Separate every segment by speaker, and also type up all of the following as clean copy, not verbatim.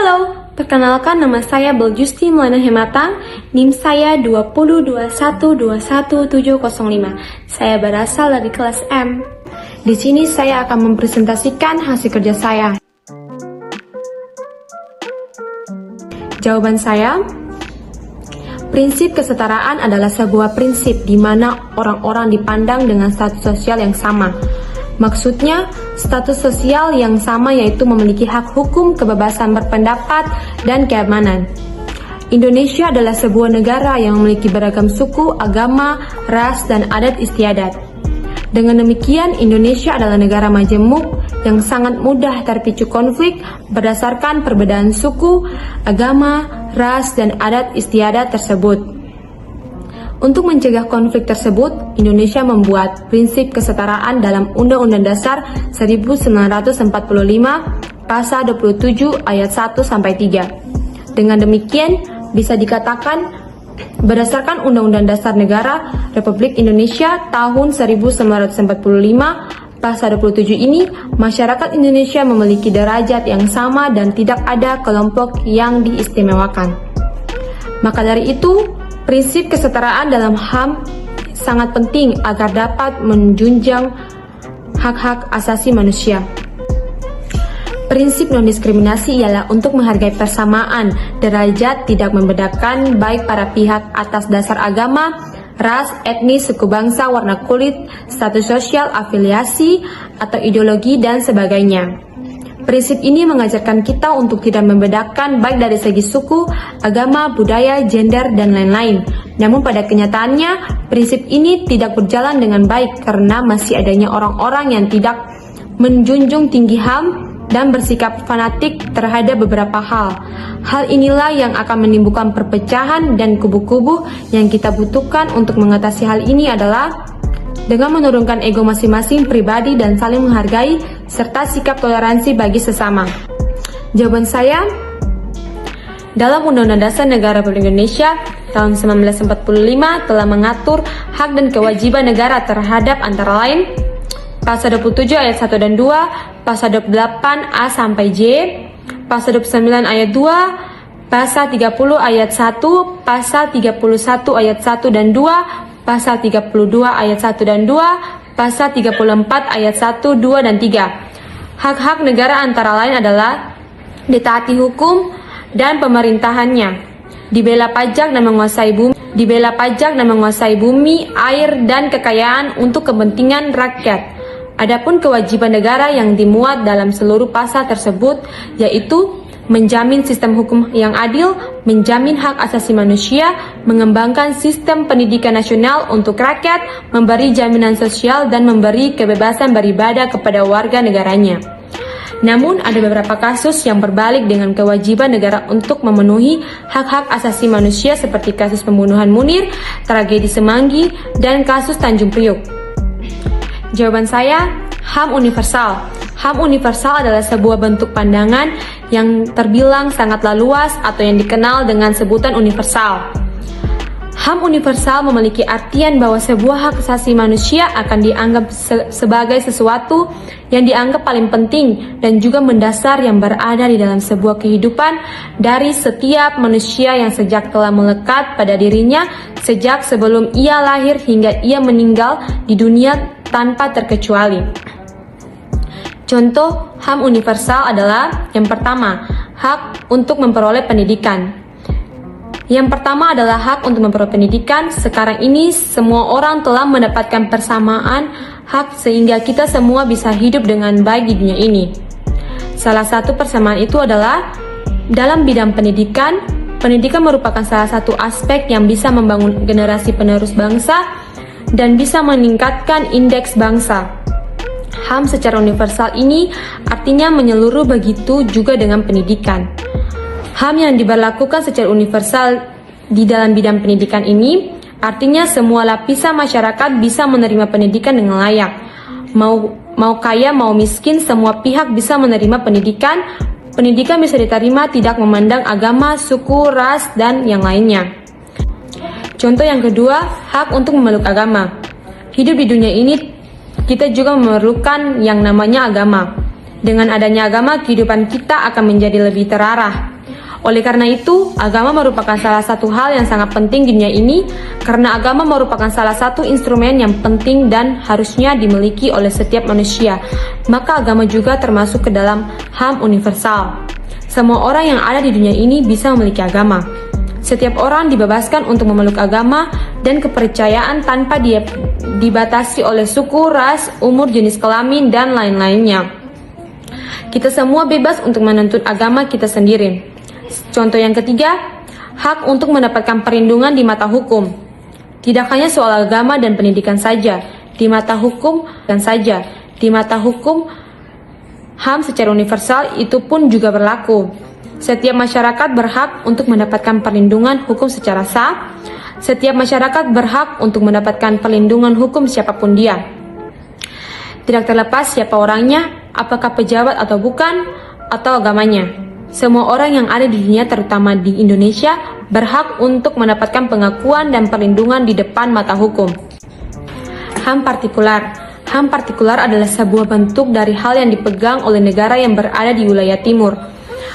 Speaker 1: Halo, perkenalkan nama saya Beljusti Melana Hematang, NIM saya 202121705. Saya berasal dari kelas M. Di sini saya akan mempresentasikan hasil kerja saya. Jawaban saya, prinsip kesetaraan adalah sebuah prinsip di mana orang-orang dipandang dengan status sosial yang sama. Maksudnya, status sosial yang sama yaitu memiliki hak hukum, kebebasan berpendapat, dan keamanan. Indonesia adalah sebuah negara yang memiliki beragam suku, agama, ras, dan adat istiadat. Dengan demikian, Indonesia adalah negara majemuk yang sangat mudah terpicu konflik berdasarkan perbedaan suku, agama, ras, dan adat istiadat tersebut. Untuk mencegah konflik tersebut, Indonesia membuat prinsip kesetaraan dalam Undang-Undang Dasar 1945 Pasal 27 ayat 1-3. Dengan demikian, bisa dikatakan berdasarkan Undang-Undang Dasar Negara Republik Indonesia tahun 1945 Pasal 27 ini, masyarakat Indonesia memiliki derajat yang sama dan tidak ada kelompok yang diistimewakan. Maka dari itu, prinsip kesetaraan dalam HAM sangat penting agar dapat menjunjung hak-hak asasi manusia. Prinsip non-diskriminasi ialah untuk menghargai persamaan derajat, tidak membedakan baik para pihak atas dasar agama, ras, etnis, suku bangsa, warna kulit, status sosial, afiliasi, atau ideologi, dan sebagainya. Prinsip ini mengajarkan kita untuk tidak membedakan baik dari segi suku, agama, budaya, gender, dan lain-lain. Namun pada kenyataannya, prinsip ini tidak berjalan dengan baik karena masih adanya orang-orang yang tidak menjunjung tinggi HAM dan bersikap fanatik terhadap beberapa hal. Hal inilah yang akan menimbulkan perpecahan dan kubu-kubu. Yang kita butuhkan untuk mengatasi hal ini adalah dengan menurunkan ego masing-masing pribadi dan saling menghargai, serta sikap toleransi bagi sesama. Jawaban saya, dalam Undang-Undang Dasar Negara Republik Indonesia tahun 1945 telah mengatur hak dan kewajiban negara terhadap antara lain Pasal 27 ayat 1 dan 2, Pasal 28 A sampai J, Pasal 29 ayat 2, Pasal 30 ayat 1, Pasal 31 ayat 1 dan 2, Pasal 32 ayat 1 dan 2, Pasal 34 ayat 1, 2, dan 3. Hak-hak negara antara lain adalah ditaati hukum dan pemerintahannya, dibela pajak dan menguasai bumi, air, dan kekayaan untuk kepentingan rakyat. Adapun kewajiban negara yang dimuat dalam seluruh pasal tersebut yaitu menjamin sistem hukum yang adil, menjamin hak asasi manusia, mengembangkan sistem pendidikan nasional untuk rakyat, memberi jaminan sosial, dan memberi kebebasan beribadah kepada warga negaranya. Namun, ada beberapa kasus yang berbalik dengan kewajiban negara untuk memenuhi hak-hak asasi manusia seperti kasus pembunuhan Munir, tragedi Semanggi, dan kasus Tanjung Priok. Jawaban saya, HAM universal. HAM universal adalah sebuah bentuk pandangan yang terbilang sangatlah luas atau yang dikenal dengan sebutan universal. HAM universal memiliki artian bahwa sebuah hak asasi manusia akan dianggap sebagai sesuatu yang dianggap paling penting dan juga mendasar yang berada di dalam sebuah kehidupan dari setiap manusia yang sejak telah melekat pada dirinya sejak sebelum ia lahir hingga ia meninggal di dunia tanpa terkecuali. Contoh HAM universal adalah yang pertama, hak untuk memperoleh pendidikan. Yang pertama adalah hak untuk memperoleh pendidikan. Sekarang ini semua orang telah mendapatkan persamaan hak sehingga kita semua bisa hidup dengan baik di dunia ini. Salah satu persamaan itu adalah dalam bidang pendidikan. Pendidikan merupakan salah satu aspek yang bisa membangun generasi penerus bangsa dan bisa meningkatkan indeks bangsa. HAM secara universal ini artinya menyeluruh, begitu juga dengan pendidikan. HAM yang diberlakukan secara universal di dalam bidang pendidikan ini artinya semua lapisan masyarakat bisa menerima pendidikan dengan layak. Mau kaya, mau miskin, semua pihak bisa menerima pendidikan. Pendidikan bisa diterima tidak memandang agama, suku, ras, dan yang lainnya. Contoh yang kedua, hak untuk memeluk agama. Hidup di dunia ini kita juga memerlukan yang namanya agama. Dengan adanya agama, kehidupan kita akan menjadi lebih terarah. Oleh karena itu, agama merupakan salah satu hal yang sangat penting di dunia ini, karena agama merupakan salah satu instrumen yang penting dan harusnya dimiliki oleh setiap manusia. Maka agama juga termasuk ke dalam HAM universal. Semua orang yang ada di dunia ini bisa memiliki agama. Setiap orang dibebaskan untuk memeluk agama dan kepercayaan tanpa dibatasi oleh suku, ras, umur, jenis kelamin, dan lain-lainnya. Kita semua bebas untuk menuntut agama kita sendiri. Contoh yang ketiga, hak untuk mendapatkan perlindungan di mata hukum. Tidak hanya soal agama dan pendidikan saja, di mata hukum HAM secara universal itu pun juga berlaku. Setiap masyarakat berhak untuk mendapatkan perlindungan hukum secara sah. Setiap masyarakat berhak untuk mendapatkan perlindungan hukum siapapun dia. Tidak terlepas siapa orangnya, apakah pejabat atau bukan, atau agamanya. Semua orang yang ada di dunia, terutama di Indonesia, berhak untuk mendapatkan pengakuan dan perlindungan di depan mata hukum. HAM partikular. HAM partikular adalah sebuah bentuk dari hal yang dipegang oleh negara yang berada di wilayah timur.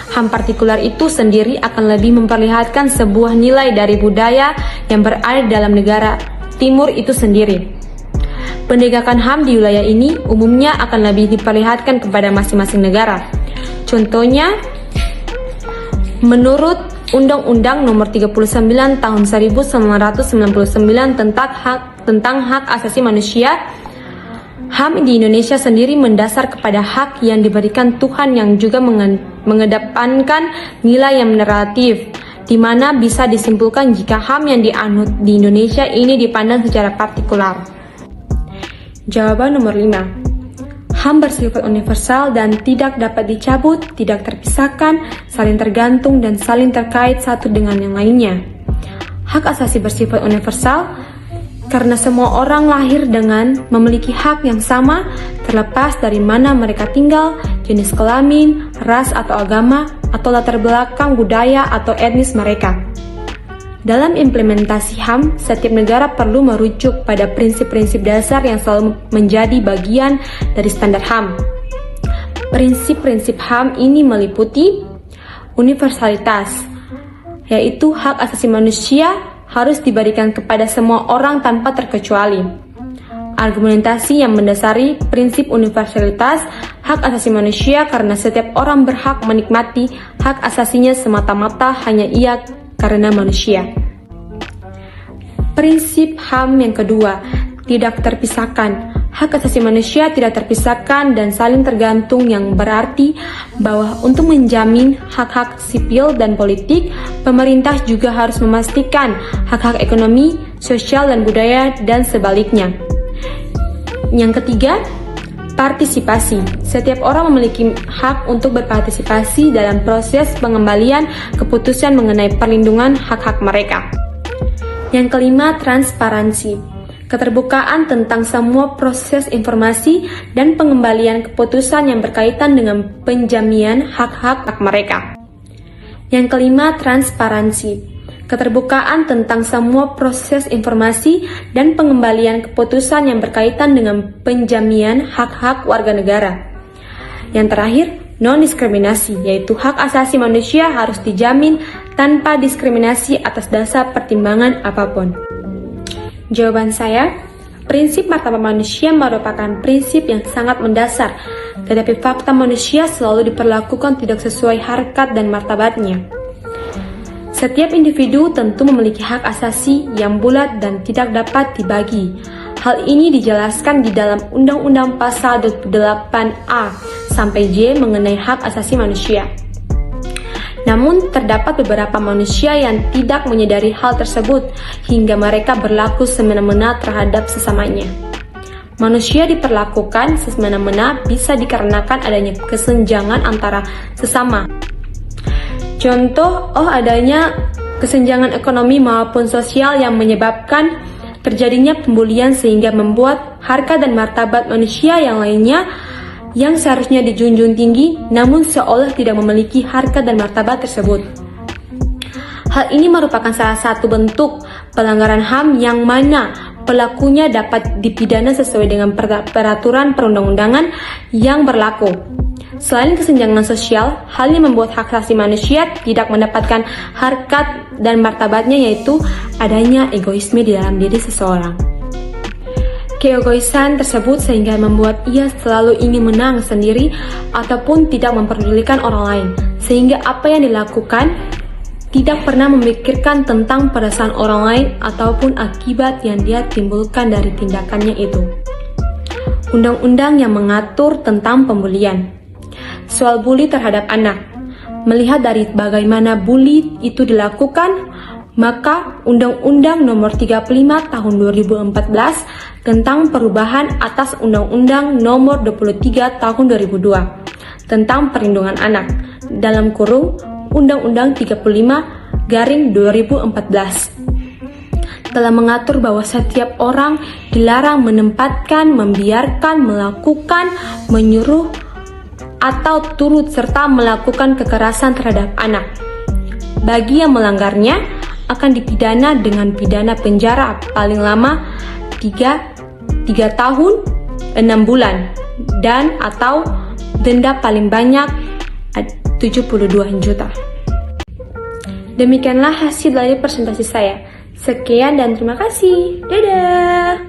Speaker 1: HAM partikular itu sendiri akan lebih memperlihatkan sebuah nilai dari budaya yang berada di dalam negara timur itu sendiri. Penegakan HAM di wilayah ini umumnya akan lebih diperlihatkan kepada masing-masing negara. Contohnya, menurut Undang-Undang Nomor 39 Tahun 1999 tentang hak asasi manusia, HAM di Indonesia sendiri mendasar kepada hak yang diberikan Tuhan yang juga mengedepankan nilai yang relatif, di mana bisa disimpulkan jika HAM yang dianut di Indonesia ini dipandang secara partikular. Jawaban nomor 5. HAM bersifat universal dan tidak dapat dicabut, tidak terpisahkan, saling tergantung dan saling terkait satu dengan yang lainnya. Hak asasi bersifat universal karena semua orang lahir dengan memiliki hak yang sama, terlepas dari mana mereka tinggal, jenis kelamin, ras atau agama, atau latar belakang budaya atau etnis mereka. Dalam implementasi HAM, setiap negara perlu merujuk pada prinsip-prinsip dasar yang selalu menjadi bagian dari standar HAM. Prinsip-prinsip HAM ini meliputi universalitas, yaitu hak asasi manusia harus diberikan kepada semua orang tanpa terkecuali. Argumentasi yang mendasari prinsip universalitas hak asasi manusia karena setiap orang berhak menikmati hak asasinya semata-mata hanya ia karena manusia. Prinsip HAM yang kedua, tidak terpisahkan. Hak asasi manusia tidak terpisahkan dan saling tergantung, yang berarti bahwa untuk menjamin hak-hak sipil dan politik, pemerintah juga harus memastikan hak-hak ekonomi, sosial dan budaya dan sebaliknya. Yang ketiga, partisipasi. Setiap orang memiliki hak untuk berpartisipasi dalam proses pengembalian keputusan mengenai perlindungan hak-hak mereka. Yang kelima, transparansi. Keterbukaan tentang semua proses informasi dan pengembalian keputusan yang berkaitan dengan penjaminan hak-hak mereka. Yang kelima, transparansi. Keterbukaan tentang semua proses informasi dan pengembalian keputusan yang berkaitan dengan penjaminan hak-hak warga negara. Yang terakhir, non-diskriminasi, yaitu hak asasi manusia harus dijamin tanpa diskriminasi atas dasar pertimbangan apapun. Jawaban saya, prinsip martabat manusia merupakan prinsip yang sangat mendasar, tetapi fakta manusia selalu diperlakukan tidak sesuai harkat dan martabatnya. Setiap individu tentu memiliki hak asasi yang bulat dan tidak dapat dibagi. Hal ini dijelaskan di dalam Undang-Undang Pasal 28A sampai J mengenai hak asasi manusia. Namun, terdapat beberapa manusia yang tidak menyadari hal tersebut hingga mereka berlaku semena-mena terhadap sesamanya. Manusia diperlakukan semena-mena bisa dikarenakan adanya kesenjangan antara sesama. Contoh, adanya kesenjangan ekonomi maupun sosial yang menyebabkan terjadinya pembulian sehingga membuat harkat dan martabat manusia yang lainnya yang seharusnya dijunjung tinggi namun seolah tidak memiliki harkat dan martabat tersebut. Hal ini merupakan salah satu bentuk pelanggaran HAM yang mana pelakunya dapat dipidana sesuai dengan peraturan perundang-undangan yang berlaku. Selain kesenjangan sosial, hal yang membuat hak asasi manusia tidak mendapatkan harkat dan martabatnya yaitu adanya egoisme di dalam diri seseorang. Keegoisan tersebut sehingga membuat ia selalu ingin menang sendiri ataupun tidak memperdulikan orang lain, sehingga apa yang dilakukan tidak pernah memikirkan tentang perasaan orang lain ataupun akibat yang dia timbulkan dari tindakannya itu. Undang-undang yang mengatur tentang pembulian. Soal bully terhadap anak. Melihat dari bagaimana bully itu dilakukan, maka Undang-Undang Nomor 35 Tahun 2014 tentang perubahan atas Undang-Undang Nomor 23 Tahun 2002 tentang perlindungan anak dalam kurung Undang-Undang 35/2014 telah mengatur bahwa setiap orang dilarang menempatkan, membiarkan, melakukan, menyuruh, atau turut serta melakukan kekerasan terhadap anak. Bagi yang melanggarnya akan dipidana dengan pidana penjara paling lama 3 tahun 6 bulan dan atau denda paling banyak 72 juta. Demikianlah hasil dari presentasi saya. Sekian dan terima kasih. Dadah.